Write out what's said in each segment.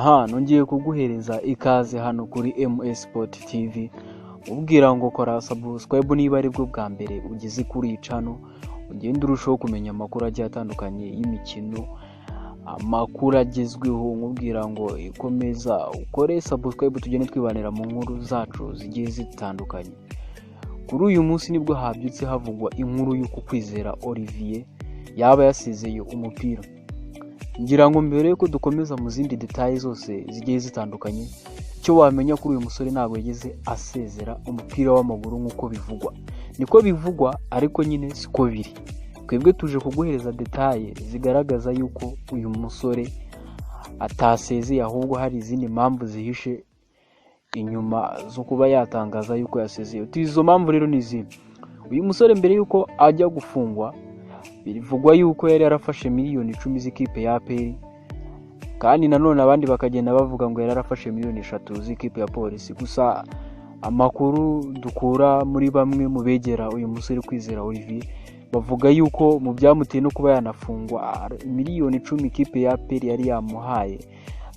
nongeye kuguhereza ikaze hano kuri MS Sport TV. Ubwira ngo kora subscribe niba ari bwo bwa mbere ugeze kuri iyi channel, ugenda urushaho kumenya amakuru agiye atandukanye y'imikino, amakuru agezweho. Nkubwira ngo ikomeza ukore subscribe tugende twibanira mu nkuru zacu zigiye zitandukanye. Kuri uyu munsi nibwo habyutse havugwa inkuru y'uko Kwizera Olivier yaba yasezeye umupira. Ngira ngo mbere yuko dukomeza mu zindi details zose zigiye zitandukanye, cyo wamenya kuri uyu musore ntabwo yageze asezera umupira w'amaguru nk'uko bivugwa. Niko bivugwa ariko nyine siko biri. Twebwe tuje kuguhereza details zigaragaza yuko uyu musore atasezeye, ahubwo hari izindi mpamvu zihishe inyuma zo kuba yatangaza yuko yasezeye. Izo mpamvu rero ni izi: uyu musore mbere yuko ajya gufungwa bivugwa yuko yari yarafashe miliyoni 10 z'ikipe ya APR, kandi nanone abandi bakagenda bavuga ngo yari yarafashe miliyoni 3 z'ikipe ya polisi. Gusa amakuru dukura muri bamwe mu begera uyu musore Kwizera Olivier bavuga yuko mu byamuteye no kuba yanafungwa miliyoni 10 ikipe ya APR yari yamuhaye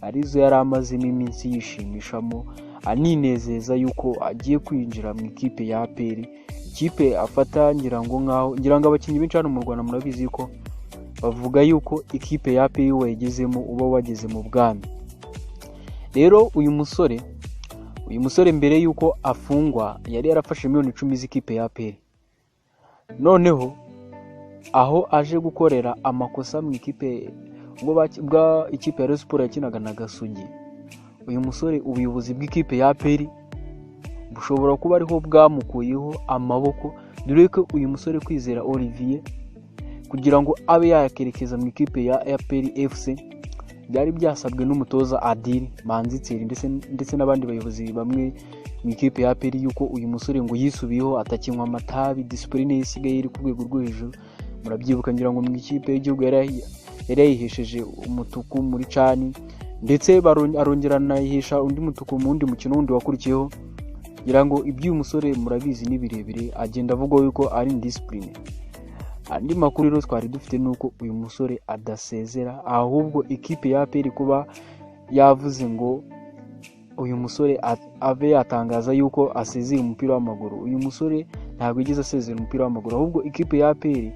arizo yari amazemo iminsi yishimishamo, aninezeza yuko agiye kwinjira mu ikipe ya APR. Ikipe afata ngira ngo abakinnyi benshi hano mu Rwanda murabizi yuko bavuga yuko ikipe ya APR wayigezemo uba wageze mu bwami. Rero uyu musore mbere yuko afungwa yari yarafashe miliyoni 10 z'ikipe ya APR. Noneho aho aje gukorera amakosa mu ikipe bwa ikipe ya Sport yakinaga na Gasugi, uyu musore ubuyobozi bw'ikipe ya APR bushobora kuba ariho bwamukuyeho amaboko, dore ko uyu musore Kwizera Olivier kugira ngo abe yakerekeza mu ikipe ya APR FC byari byasabwe n'umutoza Adil Manzitseri ndetse n'abandi bayobozi bamwe mu ikipe ya APR yuko uyu musore ngo yisubiyeho atakinywa amatabi, discipline isigaye iri ku rwego rwo hejuru. Murabyibuka ngira ngo mu ikipe y'igihugu yari yihesheje umutuku muri cani, ndetse arongerana yihisha undi mutuku mu wundi mukino wundi wakurikiyeho. Ngira ngo iby'uyu musore murabizi ni birebire, agenda avuga yuko ari indiscipline. Andi makuru rero twari dufite nuko uyu musore adasezera, ahubwo ikipe ya APR kuba yavuze ngo uyu musore ave yatangaza yuko asezeye umupira w'amaguru. Uyu musore ntabwo yigeze asezera umupira w'amaguru, ahubwo ikipe ya APR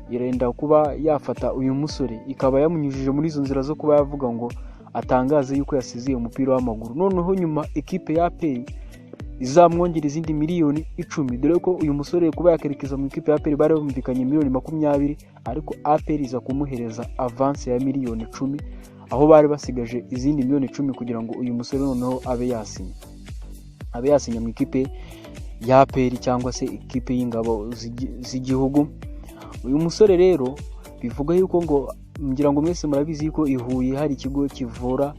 irenda kuba yafata uyu musore ikaba yamunyujije muri izo nzira zo kuba yavuga ngo atangaze yuko yasezeye umupira w'amaguru. Noneho nyuma ikipe ya APR izamwongera izindi miliyoni 10, dore ko uyu musore kuba yakerekeza mu ikipe ya APR bari bumvikanye miliyoni 20, ariko APR iza kumuhereza avance ya miliyoni 10, aho bari basigaje izindi miliyoni 10 kugira ngo uyu musore noneho abe yasinya mu ikipe ya APR cyangwa se ikipe y'ingabo z'igihugu. Uyu musore rero bivuga yuko ngo ngira ngo mwese murabizi yuko ihuye hari ikigo kivura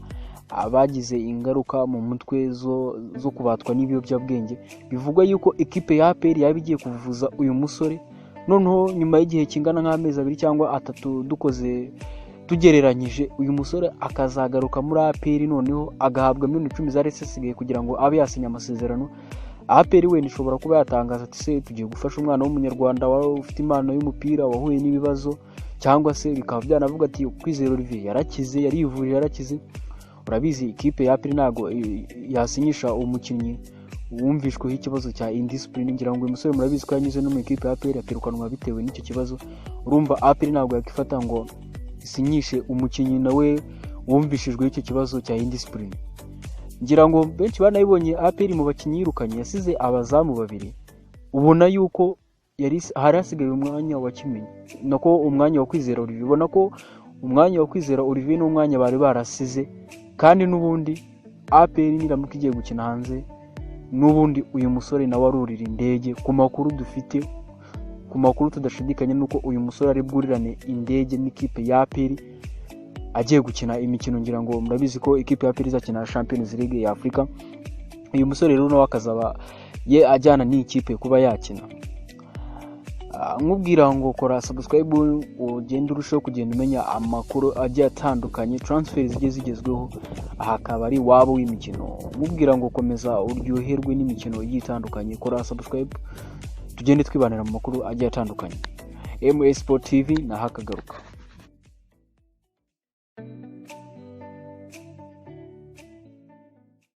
abagize ingaruka mu mutwe zo kubatwa n'ibiyobyabwenge. Bivugwa yuko ikipe ya APR yabigiye kuvuza uyu musore, noneho nyuma y'igihe kingana nk'amezi 2 cyangwa 3 dukoze tugereranyije, uyu musore akazagaruka muri APR noneho agahabwa miliyoni 10 zari zisigaye kugira ngo abe yasinya amasezerano. APR we nishobora kuba yatangaza ati se tugiye gufasha umwana w'umunyarwanda wawe ufite impano y'umupira wahuye n'ibibazo, cyangwa se bikaba byanavuga ati Kwizera Olivier yarakize, yarivurije yarakize. Urabizi ikipe ya APR nago yasinyisha umukinnyi wumvishweho ikibazo cya indiscipline. Ngira ngo uyu musore murabizi ko yanyuze no mu ikipe ya APR akirukanwa bitewe n'icyo kibazo. Urumva APR nago yakifata ngo isinyishe umukinnyi nawe wumvishijwe icyo kibazo cya indiscipline. Ngira ngo benshi banayibonye APR mu bakinnyi yirukanye yasize abazamu 2. Ubona yuko yari harasigaye umwanya wa Kimenyi nako umwanya wa Kwizera Olivier. Ubona ko umwanya wa Kwizera Olivier n'umwanya bari barasize, kandi n'ubundi APR niramuka igiye gukina hanze n'ubundi uyu musore nawe arurira indege. Ku makuru dufite, ku makuru tudashidikanya nuko uyu musore ari bwurirane indege n'ikipe ya APR agiye gukina imikino. Ngira ngo murabizi ko ikipe ya APR izakina Champions League ya Afrika. Uyu musore rero nawe akazaba ajyana n'ikipe kuba yakina. Nkubwira ngo kora subscribe ugende urushaho kugenda umenya amakuru agiye atandukanye, transfer zigiye zigezweho aha akaba ari wabo w'imikino. Nkubwira ngo komeza uryoherwe n'imikino igiye itandukanye, kora subscribe tugende twibanira mu makuru agiye atandukanye. MS Sport TV na hakagaruka.